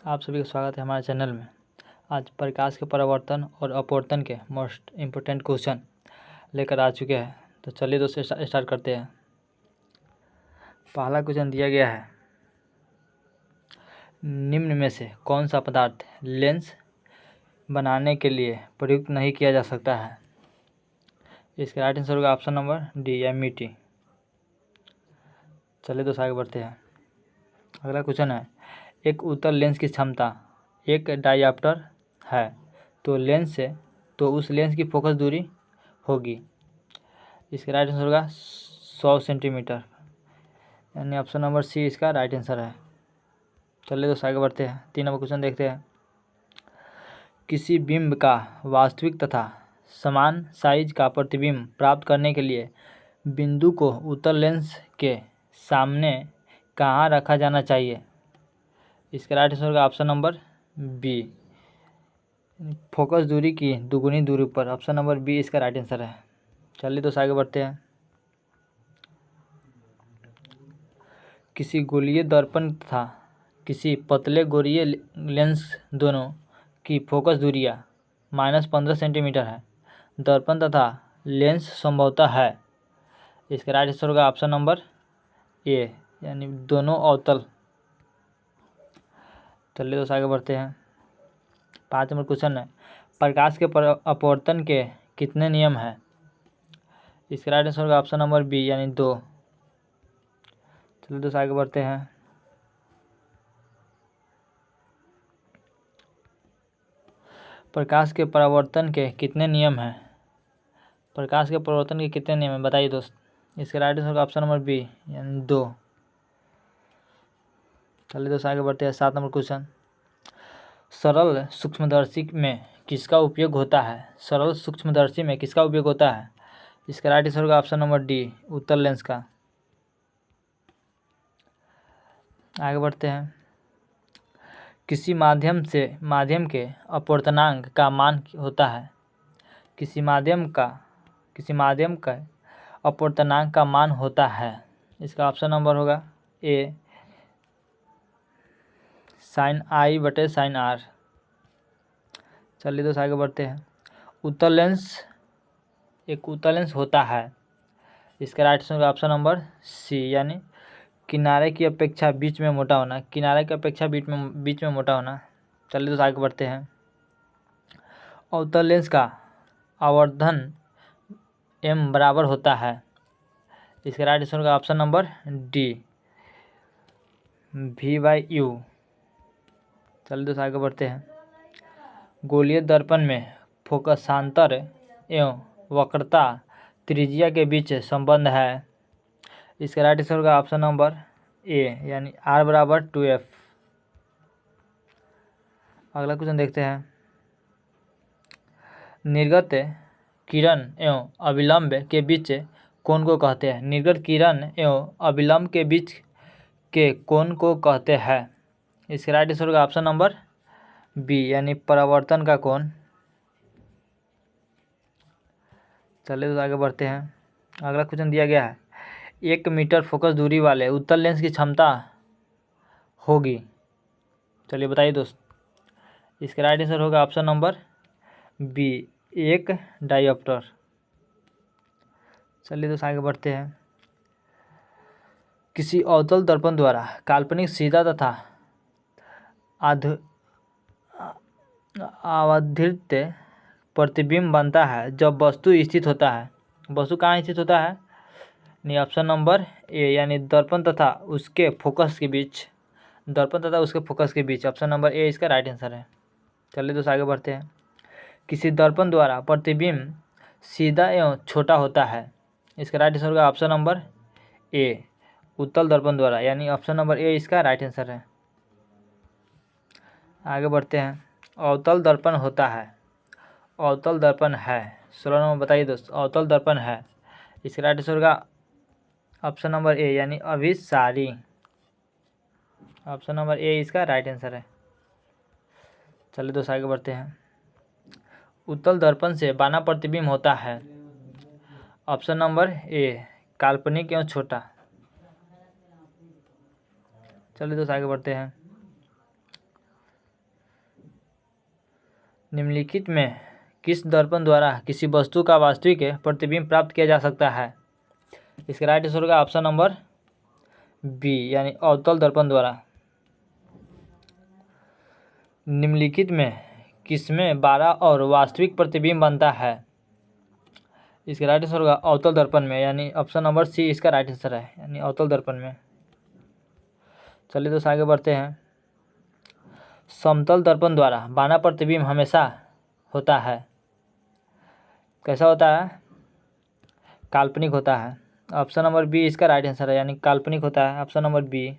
आप सभी का स्वागत है हमारे चैनल में। आज प्रकाश के परावर्तन और अपवर्तन के मोस्ट इम्पोर्टेंट क्वेश्चन लेकर आ चुके हैं। तो चलिए दोस्तों स्टार्ट करते हैं। पहला क्वेश्चन दिया गया है, निम्न में से कौन सा पदार्थ लेंस बनाने के लिए प्रयुक्त नहीं किया जा सकता है? इसका राइट आंसर होगा ऑप्शन नंबर डी या मिट्टी। चलिए दोस्तों आगे बढ़ते हैं। अगला क्वेश्चन है, एक उत्तल लेंस की क्षमता एक डायऑप्टर है तो उस लेंस की फोकस दूरी होगी। इसका राइट आंसर होगा 100 सेंटीमीटर, यानी ऑप्शन नंबर सी इसका राइट आंसर है। चलिए दोस्तों आगे बढ़ते हैं। 3 नंबर क्वेश्चन देखते हैं। किसी बिंब का वास्तविक तथा समान साइज का प्रतिबिंब प्राप्त करने के लिए बिंदु को उत्तल लेंस के सामने कहाँ रखा जाना चाहिए? इसका राइट आंसर होगा ऑप्शन नंबर बी, फोकस दूरी की दुगुनी दूरी पर। ऑप्शन नंबर बी इसका राइट आंसर है। चलिए दोस्तों आगे बढ़ते हैं। किसी गोलीय दर्पण तथा किसी पतले गोलीय लेंस दोनों की फोकस दूरियां -15 सेंटीमीटर है। दर्पण तथा लेंस संभवतः है। इसका राइट आंसर होगा ऑप्शन नंबर ए, यानी दोनों अवतल। चलिए दोस्तों आगे बढ़ते हैं। 5 नंबर क्वेश्चन है, प्रकाश के अपवर्तन के कितने नियम हैं? इसका राइट आंसर होगा ऑप्शन नंबर बी, यानी 2। चलिए दोस्तों आगे बढ़ते हैं। प्रकाश के परावर्तन के कितने नियम हैं? प्रकाश के परावर्तन के कितने नियम हैं बताइए दोस्त। इसका राइट आंसर होगा ऑप्शन नंबर बी, यानी 2। चलिए दोस्तों आगे बढ़ते हैं। 7 नंबर क्वेश्चन, सरल सूक्ष्मदर्शी में किसका उपयोग होता है? सरल सूक्ष्मदर्शी में किसका उपयोग होता है? इसका राइट आंसर होगा ऑप्शन नंबर डी, उत्तल लेंस का। आगे बढ़ते हैं। किसी माध्यम के अपवर्तनांक का मान होता है। किसी माध्यम का अपवर्तनांक का मान होता है। इसका ऑप्शन नंबर होगा ए, sin i बटे sin r। चलिए दोस्तों आगे बढ़ते हैं। एक उत्तल लेंस होता है। इसका राइट आंसर होगा ऑप्शन नंबर सी, यानी किनारे की अपेक्षा बीच में मोटा होना। बीच में मोटा होना। चलिए दोस्तों आगे बढ़ते हैं। अवतल लेंस का आवर्धन m बराबर होता है। इसका राइट आंसर होगा ऑप्शन नंबर डी, v/u। चलिए दोस्तों आगे बढ़ते हैं। गोलीय दर्पण में फोकसांतर एवं वक्रता त्रिज्या के बीच संबंध है। इसका राइट आंसर होगा ऑप्शन नंबर ए, यानी r बराबर 2f। अगला क्वेश्चन देखते हैं। निर्गत किरण एवं अभिलंब के बीच कोण को कहते हैं? निर्गत किरण एवं अभिलंब के बीच के कोण को कहते हैं। इसका राइट आंसर होगा ऑप्शन नंबर बी, यानी परावर्तन का कोण। चलिए तो आगे बढ़ते हैं। अगला क्वेश्चन दिया गया है, 1 मीटर फोकस दूरी वाले उत्तल लेंस की क्षमता होगी। चलिए बताइए दोस्त। इसका राइट आंसर होगा ऑप्शन नंबर बी, 1 डायऑप्टर। चलिए दोस्त आगे बढ़ते हैं। किसी अवतल दर्पण द्वारा काल्पनिक सीधा तथा आवर्धित प्रतिबिंब बनता है जब वस्तु स्थित होता है। वस्तु कहाँ स्थित होता है? नहीं, ऑप्शन नंबर ए, यानी दर्पण तथा उसके फोकस के बीच। ऑप्शन नंबर ए इसका राइट आंसर है। चलिए दोस्तों आगे बढ़ते हैं। किसी दर्पण द्वारा प्रतिबिंब सीधा एवं छोटा होता है। इसका राइट आंसर होगा ऑप्शन नंबर ए, उत्तल दर्पण द्वारा, यानी ऑप्शन नंबर ए इसका राइट आंसर है। आगे बढ़ते हैं। अवतल दर्पण होता है। अवतल दर्पण है। 16 नंबर बताइए दोस्त। अवतल दर्पण है। इसका राइट आंसर होगा ऑप्शन नंबर ए, यानी अभिसारी। ऑप्शन नंबर ए इसका राइट आंसर है। चलिए दोस्त आगे बढ़ते हैं। उत्तल दर्पण से बना प्रतिबिंब होता है। ऑप्शन नंबर ए, काल्पनिक एवं छोटा। चलिए दोस्त आगे बढ़ते हैं। निम्नलिखित में किस दर्पण द्वारा किसी वस्तु का वास्तविक प्रतिबिंब प्राप्त किया जा सकता है? इसका राइट आंसर होगा ऑप्शन नंबर बी यानी अवतल दर्पण द्वारा। निम्नलिखित में किसमें 12 और वास्तविक प्रतिबिंब बनता है? इसका राइट आंसर होगा अवतल दर्पण में यानी ऑप्शन नंबर सी इसका राइट आंसर है यानी अवतल दर्पण में। चलिए दोस्तों आगे बढ़ते हैं। समतल दर्पण द्वारा बना प्रतिबिंब हमेशा होता है, कैसा होता है? काल्पनिक होता है। ऑप्शन नंबर बी इसका राइट आंसर है यानी काल्पनिक होता है, ऑप्शन नंबर बी।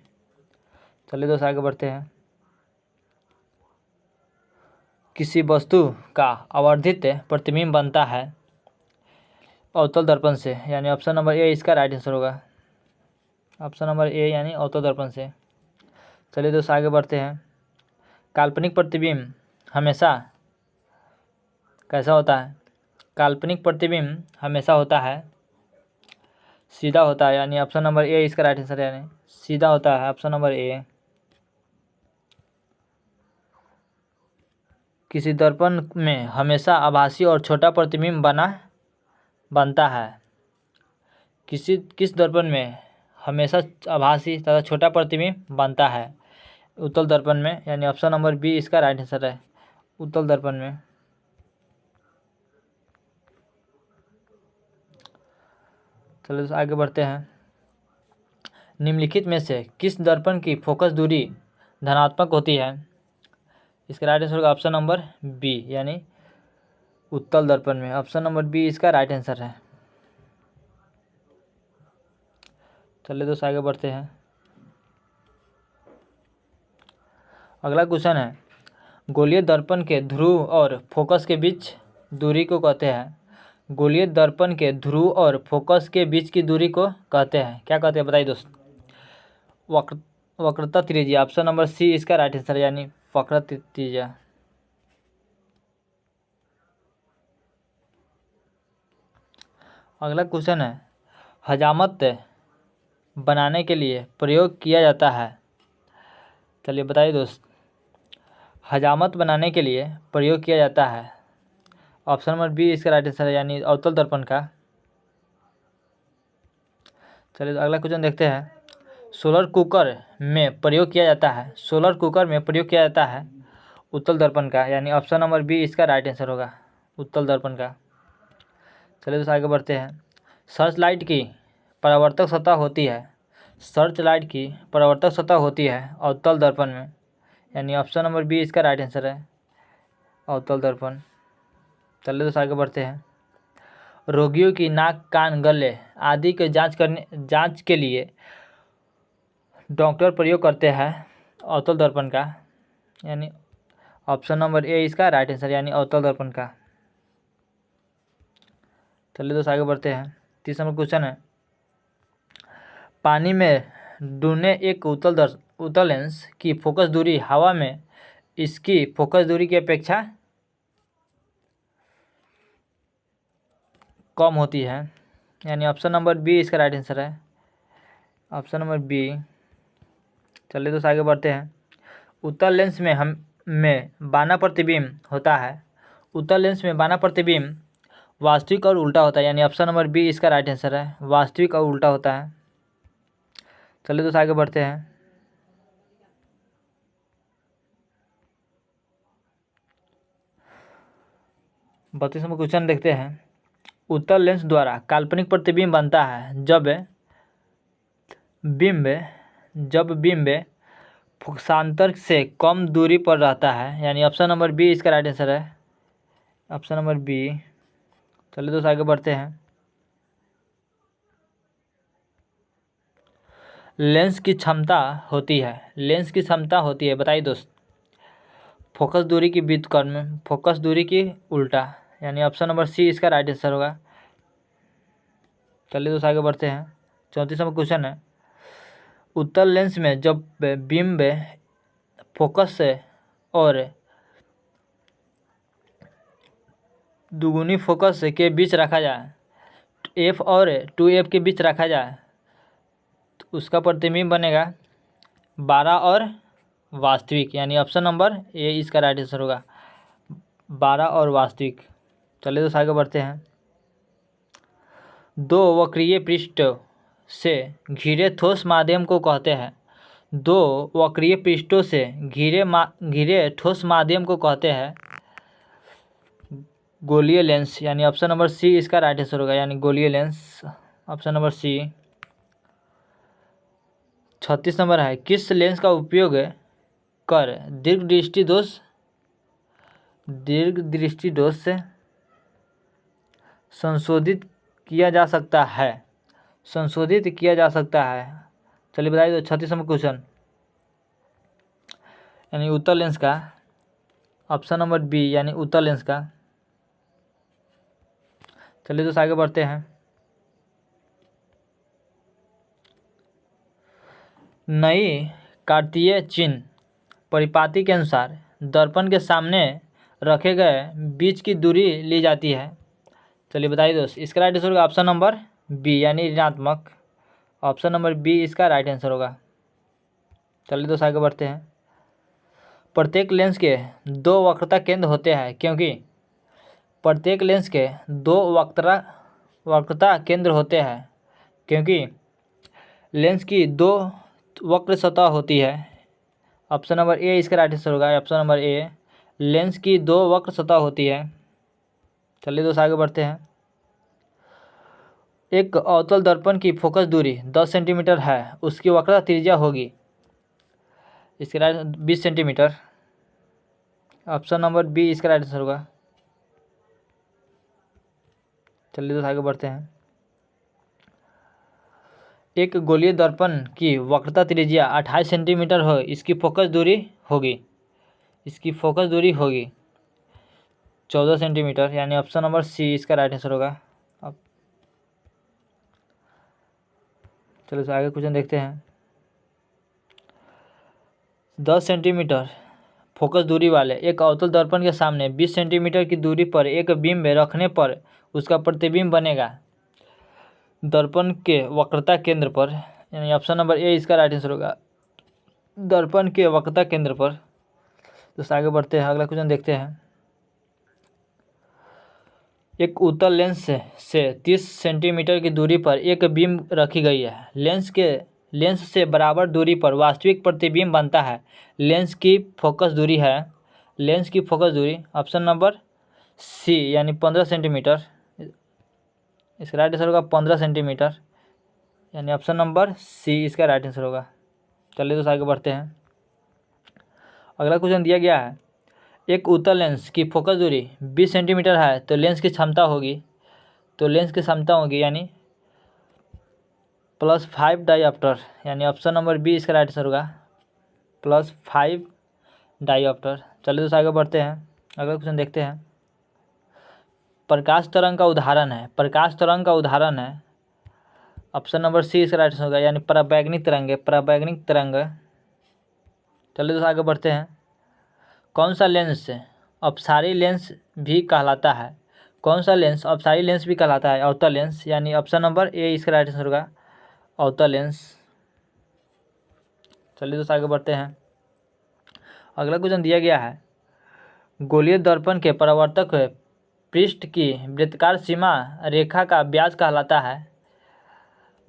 चलिए दोस्तों आगे बढ़ते हैं। किसी वस्तु का आवर्धित प्रतिबिंब बनता है अवतल दर्पण से यानी ऑप्शन नंबर ए इसका राइट आंसर होगा, ऑप्शन नंबर ए यानी अवतल दर्पण से। चलिए दोस्तों आगे बढ़ते हैं। काल्पनिक प्रतिबिंब हमेशा कैसा होता है? काल्पनिक प्रतिबिंब हमेशा होता है सीधा होता है यानी ऑप्शन नंबर ए इसका राइट आंसर है यानी सीधा होता है, ऑप्शन नंबर ए। किसी दर्पण में हमेशा आभासी और छोटा प्रतिबिंब बनता है। किस दर्पण में हमेशा आभासी तथा छोटा प्रतिबिंब बनता है? उत्तल दर्पण में यानी ऑप्शन नंबर बी इसका राइट आंसर है, उत्तल दर्पण में। चलो आगे बढ़ते हैं। निम्नलिखित में से किस दर्पण की फोकस दूरी धनात्मक होती है? इसका राइट आंसर होगा ऑप्शन नंबर बी यानी उत्तल दर्पण में, ऑप्शन नंबर बी इसका राइट आंसर है। चलिए दोस्तों आगे बढ़ते हैं। अगला क्वेश्चन है, गोलीय दर्पण के ध्रुव और फोकस के बीच दूरी को कहते हैं? गोलीय दर्पण के ध्रुव और फोकस के बीच की दूरी को कहते हैं, क्या कहते हैं बताइए दोस्त? वक्रता त्रिज्या, ऑप्शन नंबर सी इसका राइट आंसर यानी वक्रता त्रिज्या। अगला क्वेश्चन है, हजामत बनाने के लिए प्रयोग किया जाता है? चलिए बताइए दोस्त, हजामत बनाने के लिए प्रयोग किया जाता है, ऑप्शन नंबर बी इसका राइट आंसर है यानी अवतल दर्पण का। चलिए तो अगला क्वेश्चन देखते हैं। सोलर कुकर में प्रयोग किया जाता है, सोलर कुकर में प्रयोग किया जाता है उत्तल दर्पण का यानी ऑप्शन नंबर बी इसका राइट आंसर होगा, उत्तल दर्पण का। चलिए तो आगे बढ़ते हैं। सर्च लाइट की परावर्तक सतह होती है, सर्च लाइट की परावर्तक सतह होती है अवतल दर्पण में यानी ऑप्शन नंबर बी इसका राइट आंसर है, अवतल दर्पण। चलिए तो आगे बढ़ते हैं। रोगियों की नाक, कान, गले आदि के जांच के लिए डॉक्टर प्रयोग करते हैं अवतल दर्पण का यानी ऑप्शन नंबर ए इसका राइट आंसर यानी अवतल दर्पण का। चलिए दोस्तों आगे बढ़ते हैं। 30 नंबर क्वेश्चन है, पानी में डूबने एक उत्तल लेंस की फोकस दूरी हवा में इसकी फोकस दूरी की अपेक्षा कम होती है यानी ऑप्शन नंबर बी इसका राइट आंसर है, ऑप्शन नंबर बी। चलिए दोस्तों आगे बढ़ते हैं। उत्तल लेंस में बाना प्रतिबिंब होता है, उत्तल लेंस में बाना प्रतिबिंब वास्तविक और उल्टा होता है यानी ऑप्शन नंबर बी इसका राइट आंसर है, वास्तविक और उल्टा होता है। चलिए दोस्तों आगे बढ़ते हैं। बत्तीस नंबर क्वेश्चन देखते हैं। उत्तल लेंस द्वारा काल्पनिक प्रतिबिंब बनता है जब बिंब फोकसांतर से कम दूरी पर रहता है यानी ऑप्शन नंबर बी इसका राइट आंसर है, ऑप्शन नंबर बी। चलिए दोस्तों आगे बढ़ते हैं। लेंस की क्षमता होती है बताइए दोस्त? फोकस दूरी की व्युत्क्रम में फोकस दूरी की उल्टा यानी ऑप्शन नंबर सी इसका राइट आंसर होगा। चलिए दोस्तों आगे बढ़ते हैं। 34 नंबर क्वेश्चन है, उत्तल लेंस में जब बिंब फोकस और दुगुनी फोकस के बीच रखा जाए, एफ और 2f के बीच रखा जाए तो उसका प्रतिबिंब बनेगा 12 और वास्तविक यानी ऑप्शन नंबर ए इसका राइट आंसर होगा, 12 और वास्तविक। चलिए तो आगे बढ़ते हैं। दो वक्रीय पृष्ठ से घिरे ठोस माध्यम को कहते हैं। दो वक्रीय पृष्ठों से घिरे ठोस माध्यम को कहते हैं गोलीय लेंस, यानी ऑप्शन नंबर सी इसका राइट आंसर होगा, यानी गोलीय lens, option number C. 36 number है, किस लेंस का उपयोग कर दीर्घ दृष्टि दोष से संशोधित किया जा सकता है? चलिए बताइए तो 36 नंबर क्वेश्चन, यानी उत्तर लेंस का, ऑप्शन नंबर बी, यानी उत्तर लेंस का। चलिए तो आगे बढ़ते हैं। नई कार्तीय चिन्ह परिपाटी के अनुसार दर्पण के सामने रखे गए बीच की दूरी ली जाती है। चलिए बताइए दोस्त, इसका राइट आंसर होगा ऑप्शन नंबर बी, यानी ऋणात्मक, ऑप्शन नंबर बी इसका राइट आंसर होगा। चलिए दोस्त आगे बढ़ते हैं। प्रत्येक लेंस के दो वक्रता केंद्र होते हैं क्योंकि प्रत्येक लेंस के दो वक्रता केंद्र होते हैं क्योंकि लेंस की दो वक्र सतह होती है। ऑप्शन नंबर ए इसका राइट आंसर होगा, ऑप्शन नंबर ए, लेंस की दो वक्र सतह होती है। चलिए दोस्त आगे बढ़ते हैं। एक अवतल दर्पण की फोकस दूरी 10 सेंटीमीटर है, उसकी वक्रता त्रिज्या होगी, इसके right 20 centimetre, option number B इसका राइट आंसर होगा। चलिए दोस्त आगे बढ़ते हैं। एक गोलीय दर्पण की वक्रता त्रिज्या 28 सेंटीमीटर हो, इसकी फोकस दूरी होगी 14 सेंटीमीटर, यानी ऑप्शन नंबर सी इसका राइट आंसर होगा। अब चलो आगे क्वेश्चन देखते हैं। 10 सेंटीमीटर फोकस दूरी वाले एक अवतल दर्पण के सामने 20 सेंटीमीटर की दूरी पर एक बिंब रखने पर उसका प्रतिबिंब बनेगा दर्पण के वक्रता केंद्र पर, यानी ऑप्शन नंबर ए इसका राइट आंसर होगा, दर्पण के वक्रता केंद्र पर। तो आगे बढ़ते हैं, अगला क्वेश्चन देखते हैं। एक उत्तल लेंस से 30 सेंटीमीटर की दूरी पर एक बीम रखी गई है। लेंस से बराबर दूरी पर वास्तविक प्रतिबिंब बनता है। लेंस की फोकस दूरी, ऑप्शन नंबर सी, यानी 15 सेंटीमीटर, इसका राइट आंसर होगा 15 सेंटीमीटर, यानी ऑप्शन नंबर सी इसका राइट आंसर होगा। चलिए तो आगे बढ़ते हैं। अगला क्वेश्चन दिया गया है, एक उत्तल लेंस की फोकस दूरी 20 सेंटीमीटर है तो लेंस की क्षमता होगी यानी +5 डाईऑप्टर, यानी ऑप्शन नंबर बी इसका राइट आंसर होगा, +5 डाईऑप्टर। चलिए तो आगे बढ़ते हैं, अगला क्वेश्चन देखते हैं। प्रकाश तरंग का उदाहरण है, ऑप्शन नंबर सी इसका राइट आंसर होगा, यानी पराबैंगनी तरंग। चलिए तो आगे बढ़ते हैं। कौन सा लेंस अपसारी लेंस भी कहलाता है? अवतल लेंस, यानी ऑप्शन नंबर ए इसका राइट आंसर होगा, अवतल लेंस। चलिए तो आगे बढ़ते हैं। अगला क्वेश्चन दिया गया है, गोलीय दर्पण के परावर्तक पृष्ठ की वृत्ताकार सीमा रेखा का व्यास कहलाता है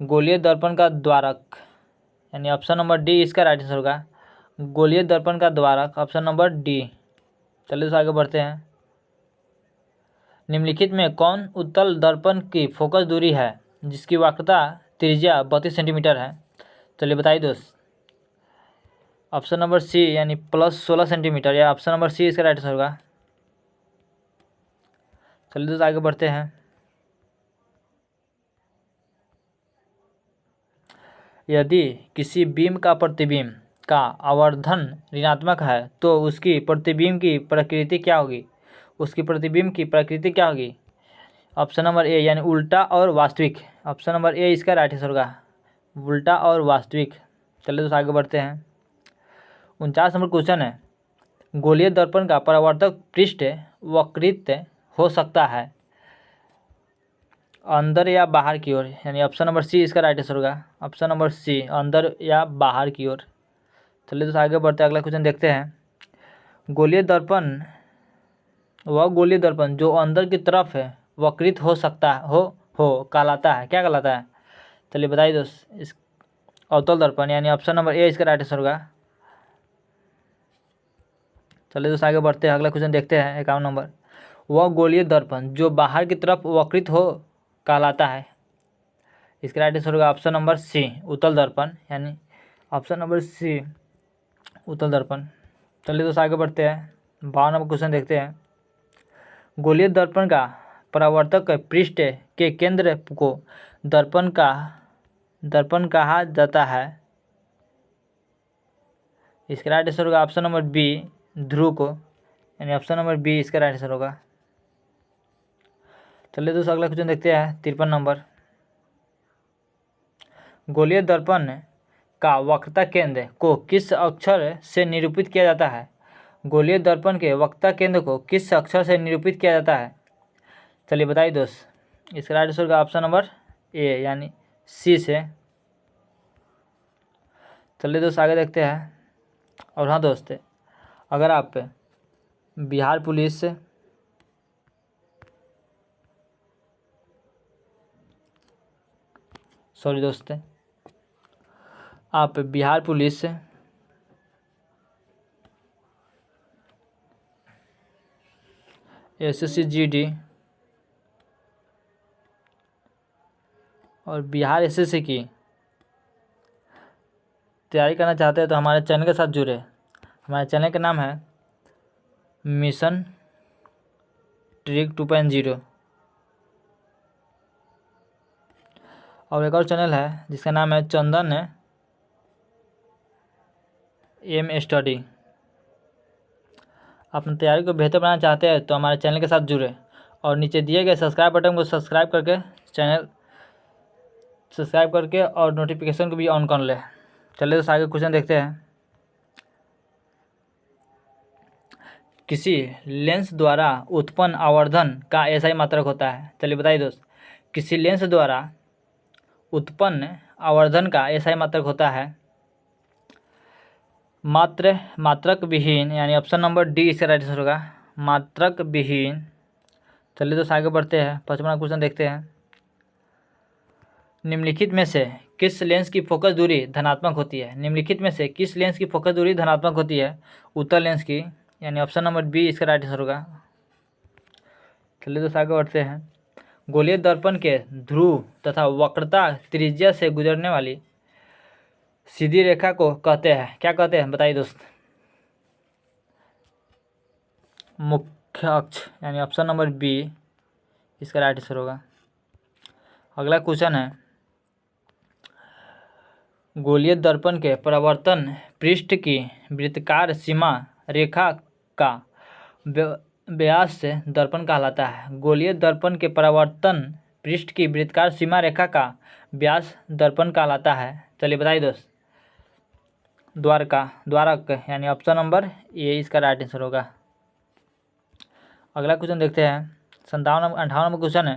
गोलीय दर्पण का द्वारक, यानी ऑप्शन नंबर डी इसका राइट आंसर होगा, गोलीय दर्पण का द्वारक, ऑप्शन नंबर डी। चलिए तो आगे बढ़ते हैं। निम्नलिखित में कौन उत्तल दर्पण की फोकस दूरी है जिसकी वक्रता त्रिज्या 32 सेंटीमीटर है? चलिए बताइए दोस्त, ऑप्शन नंबर सी, यानी +16 सेंटीमीटर, या ऑप्शन नंबर सी इसका राइट आंसर होगा। चलिए दोस्त आगे बढ़ते हैं। यदि किसी बीम का प्रतिबिंब का आवर्धन ऋणात्मक है तो उसकी प्रतिबिंब की प्रकृति क्या होगी? ऑप्शन नंबर ए, यानी उल्टा और वास्तविक, ऑप्शन नंबर ए इसका राइट आंसर होगा, उल्टा और वास्तविक। चलिए तो आगे बढ़ते हैं। 49 नंबर क्वेश्चन है, गोलीय दर्पण का परावर्तक पृष्ठ वक्रित हो सकता है अंदर या बाहर की ओर, यानी ऑप्शन नंबर सी इसका राइट आंसर होगा, ऑप्शन नंबर सी, अंदर या बाहर की ओर। चलिए तो आगे बढ़ते हैं, अगला क्वेश्चन देखते हैं। गोलीय दर्पण वह गोलीय दर्पण जो अंदर की तरफ है वक्रित हो सकता हो कहलाता है, क्या कहलाता है? चलिए बताइए दोस्त। इस अवतल दर्पण यानी ऑप्शन नंबर ए इसका राइट आंसर होगा। चलिए दोस्त आगे बढ़ते हैं, अगला क्वेश्चन देखते हैं 51 नंबर। वह गोलीय दर्पण जो बाहर की तरफ वक्रित हो कहलाता है। इसका राइट आंसर होगा ऑप्शन नंबर सी उत्तल दर्पण, यानी ऑप्शन नंबर सी उत्तल दर्पण। चलिए दोस्त आगे बढ़ते हैं, 52 नंबर क्वेश्चन देखते हैं। गोलीय दर्पण का परावर्तक पृष्ठ के केंद्र को दर्पण कहा जाता है। इसका राइट आंसर होगा ऑप्शन नंबर बी ध्रुव को, यानी ऑप्शन नंबर बी इसका राइट आंसर होगा। चलिए दोस्तों अगला क्वेश्चन देखते हैं 53 नंबर। गोलीय दर्पण का वक्रता केंद्र को किस अक्षर से निरूपित किया जाता है? गोलीय दर्पण के वक्रता केंद्र को किस अक्षर से निरूपित किया जाता है? चलिए बताइए दोस्त। इसका राइट आंसर होगा ऑप्शन नंबर ए यानी सी से। चलिए दोस्त आगे देखते हैं। और हाँ दोस्त, अगर आप बिहार पुलिस सॉरी दोस्त, आप बिहार पुलिस एसएससी जीडी और बिहार एसएससी की तैयारी करना चाहते हैं तो हमारे चैनल के साथ जुड़े। हमारे चैनल का नाम है मिशन ट्रिक 2.0 और एक और चैनल है जिसका नाम है चंदन एम स्टडी। अपनी तैयारी को बेहतर बनाना चाहते हैं तो हमारे चैनल के साथ जुड़े और नीचे दिए गए सब्सक्राइब बटन को सब्सक्राइब करके और नोटिफिकेशन को भी ऑन कर ले। चलिए तो आगे क्वेश्चन देखते हैं। किसी लेंस द्वारा उत्पन्न आवर्धन का ऐसा ही मात्रक होता है। चलिए बताइए दोस्त। किसी लेंस द्वारा उत्पन्न आवर्धन का ऐसा ही मात्रक होता है मात्रक विहीन, यानी ऑप्शन नंबर डी इसका राइट आंसर होगा, मात्रक विहीन। चलिए दोस्त आगे बढ़ते हैं, 55वां क्वेश्चन देखते हैं। निम्नलिखित में से किस लेंस की फोकस दूरी धनात्मक होती है? निम्नलिखित में से किस लेंस की फोकस दूरी धनात्मक होती है? उत्तल लेंस की, यानी ऑप्शन नंबर बी इसका राइट आंसर होगा। चलिए दोस्त आगे बढ़ते हैं। गोलीय दर्पण के ध्रुव तथा वक्रता त्रिज्या से गुजरने वाली सीधी रेखा को कहते हैं, क्या कहते हैं? बताइए दोस्त। मुख्य अक्ष, यानी ऑप्शन नंबर बी इसका राइट आंसर होगा। अगला क्वेश्चन है, गोलीय दर्पण के परावर्तन पृष्ठ की वृत्ताकार सीमा रेखा का व्यास से दर्पण कहलाता है। गोलीय दर्पण के परावर्तन पृष्ठ की वृत्ताकार सीमा रेखा का व्यास दर्पण कहलाता है। चलिए बताइए दोस्त। द्वारक, यानी ऑप्शन नंबर ए इसका राइट आंसर होगा। अगला क्वेश्चन देखते हैं 58 नंबर क्वेश्चन है।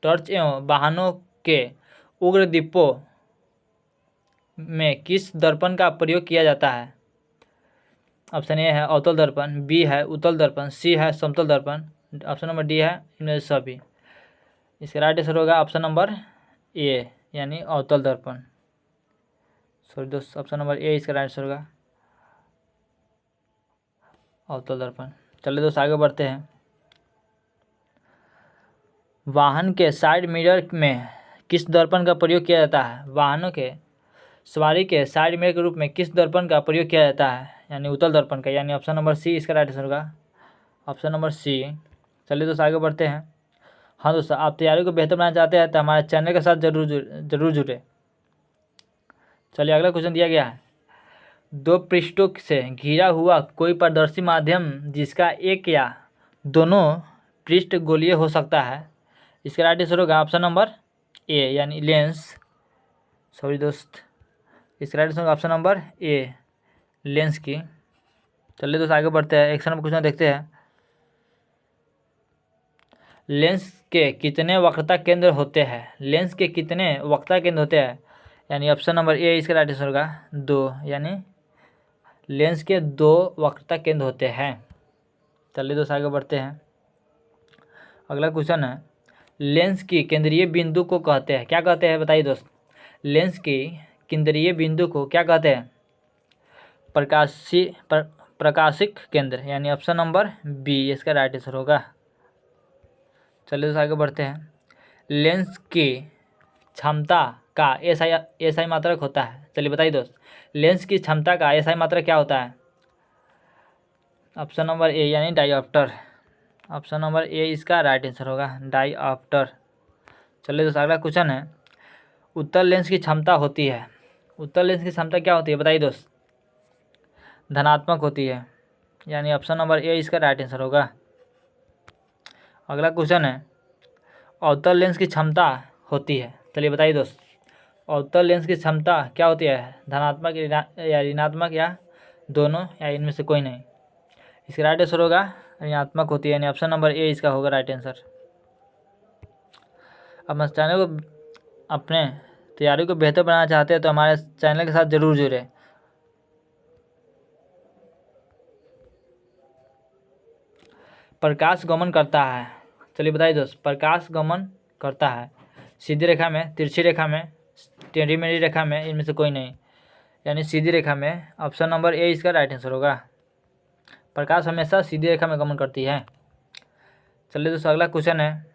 टॉर्च एवं वाहनों के उग्र दीपों में किस दर्पण का प्रयोग किया जाता है? ऑप्शन ए है अवतल दर्पण, बी है उत्तल दर्पण, सी है समतल दर्पण, ऑप्शन नंबर डी है इनमें से सभी। इसका राइट आंसर होगा ऑप्शन नंबर ए यानी अवतल दर्पण। सॉरी दोस्त, ऑप्शन नंबर ए इसका राइट आंसर होगा, अवतल दर्पण। चलिए दोस्त आगे बढ़ते हैं। वाहन के साइड मिरर में किस दर्पण का प्रयोग किया जाता है? वाहनों के सवारी के साइड मिरर के रूप में किस दर्पण का प्रयोग किया जाता है? यानी उत्तल दर्पण का, यानी ऑप्शन नंबर सी इसका राइट आंसर होगा, ऑप्शन नंबर सी। चलिए दोस्त आगे बढ़ते हैं। हाँ दोस्तों, आप तैयारी को बेहतर बनाना चाहते हैं तो हमारे चैनल के साथ जरूर जुड़े। चलिए अगला क्वेश्चन दिया गया है। दो पृष्ठों से घिरा हुआ कोई पारदर्शी माध्यम जिसका एक या दोनों पृष्ठ गोलीय हो सकता है। इसका राइट आंसर होगा ऑप्शन नंबर ए यानी लेंस। सॉरी दोस्त, इसका राइट आंसर होगा ऑप्शन नंबर ए लेंस की। चलिए दोस्त आगे बढ़ते हैं। 1 नंबर क्वेश्चन देखते हैं। लेंस के कितने वक्रता केंद्र होते हैं? लेंस के कितने वक्रता केंद्र होते हैं? यानी ऑप्शन नंबर ए इसका राइट आंसर होगा 2, यानी लेंस के 2 वक्रता केंद्र होते हैं। चलिए दोस्त आगे बढ़ते हैं। अगला क्वेश्चन है, लेंस की केंद्रीय बिंदु को कहते हैं, क्या कहते हैं बताइए दोस्त। लेंस की केंद्रीय बिंदु को क्या कहते हैं? प्रकाशिक केंद्र, यानी ऑप्शन नंबर बी इसका राइट आंसर होगा। चलिए दोस्त आगे बढ़ते हैं। लेंस की क्षमता का एसआई मात्रक होता है। चलिए बताइए दोस्त, लेंस की क्षमता का एसआई मात्रक क्या होता है? ऑप्शन नंबर ए यानी डायऑप्टर। ऑप्शन नंबर ए इसका राइट आंसर होगा, डायऑप्टर। चलिए दोस्त अगला क्वेश्चन है, उत्तल लेंस की क्षमता होती है। उत्तल लेंस की क्षमता क्या होती है बताइए दोस्त? धनात्मक होती है, यानी ऑप्शन नंबर ए इसका राइट आंसर होगा। अगला क्वेश्चन है, अवतल लेंस की क्षमता होती है। चलिए बताइए दोस्त, अवतल लेंस की क्षमता क्या होती है? धनात्मक या ऋणात्मक या दोनों या इनमें से कोई नहीं? इसका राइट आंसर होगा ऋणात्मक होती है, यानी ऑप्शन नंबर ए इसका होगा राइट आंसर। अब हमारे चैनल को अपने तैयारी को बेहतर बनाना चाहते हैं तो हमारे चैनल के साथ जरूर जुड़े। प्रकाश गमन करता है। चलिए बताइए दोस्त, प्रकाश गमन करता है सीधी रेखा में, तिरछी रेखा में, टेढ़ी मेढ़ी रेखा में, इनमें से कोई नहीं, यानी सीधी रेखा में। ऑप्शन नंबर ए इसका राइट आंसर होगा। प्रकाश हमेशा सीधी रेखा में गमन करती है। चलिए दोस्तों अगला क्वेश्चन है,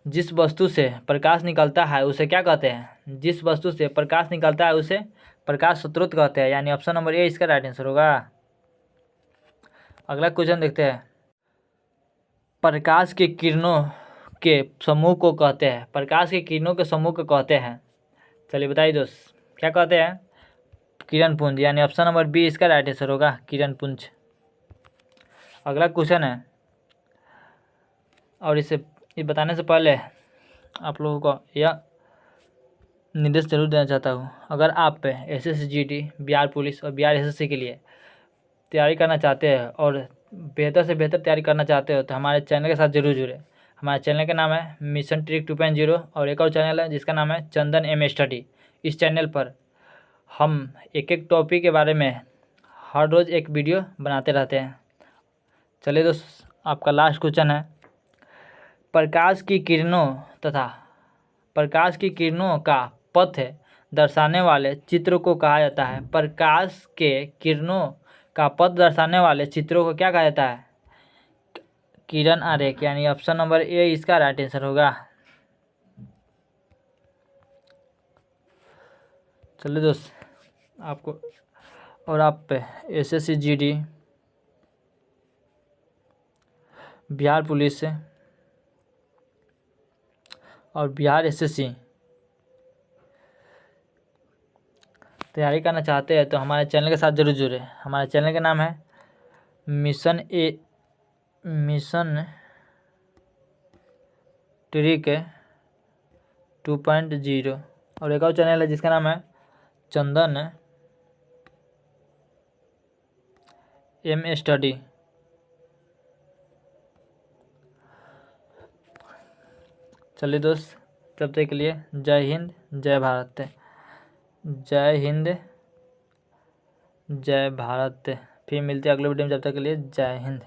जिस वस्तु से प्रकाश निकलता है उसे क्या कहते हैं? जिस वस्तु से प्रकाश निकलता है उसे प्रकाश स्रोत कहते हैं, यानी ऑप्शन नंबर ए इसका राइट आंसर होगा। अगला क्वेश्चन देखते हैं, प्रकाश के किरणों के समूह को कहते हैं। प्रकाश के किरणों के समूह को कहते हैं। चलिए बताइए दोस्त, क्या कहते हैं? किरण पुंज, यानी ऑप्शन नंबर बी इसका राइट आंसर होगा, किरण पुंज। अगला क्वेश्चन है, और ये बताने से पहले आप लोगों को यह निर्देश जरूर देना चाहता हूँ, अगर आप SSGD, बिहार पुलिस और बिहार SSC के लिए तैयारी करना चाहते हैं और बेहतर से बेहतर तैयारी करना चाहते हो तो हमारे चैनल के साथ जरूर जुड़े। हमारे चैनल का नाम है मिशन ट्रिक 2.0 और एक और चैनल है जिसका नाम है चंदन M स्टडी। इस चैनल पर हम एक एक टॉपिक के बारे में हर रोज़ एक वीडियो बनाते रहते हैं। चलिए दोस्त आपका लास्ट क्वेश्चन है, प्रकाश की किरणों तथा प्रकाश की किरणों का पथ दर्शाने वाले चित्र को कहा जाता है। प्रकाश के किरणों का पथ दर्शाने वाले चित्रों को क्या कहा जाता है? किरण आरेख, यानी ऑप्शन नंबर ए इसका राइट आंसर होगा। चलिए दोस्त आपको और आप पे SSCGD, बिहार पुलिस से और बिहार SSC तैयारी करना चाहते हैं तो हमारे चैनल के साथ जरूर जुड़े। हमारे चैनल का नाम है मिशन ट्रिक 2.0 और एक और चैनल है जिसका नाम है चंदन M स्टडी। चलिए दोस्त तब तक के लिए जय हिंद जय भारत। जय हिंद जय भारत। फिर मिलते हैं अगले वीडियो में, जब तक के लिए जय हिंद।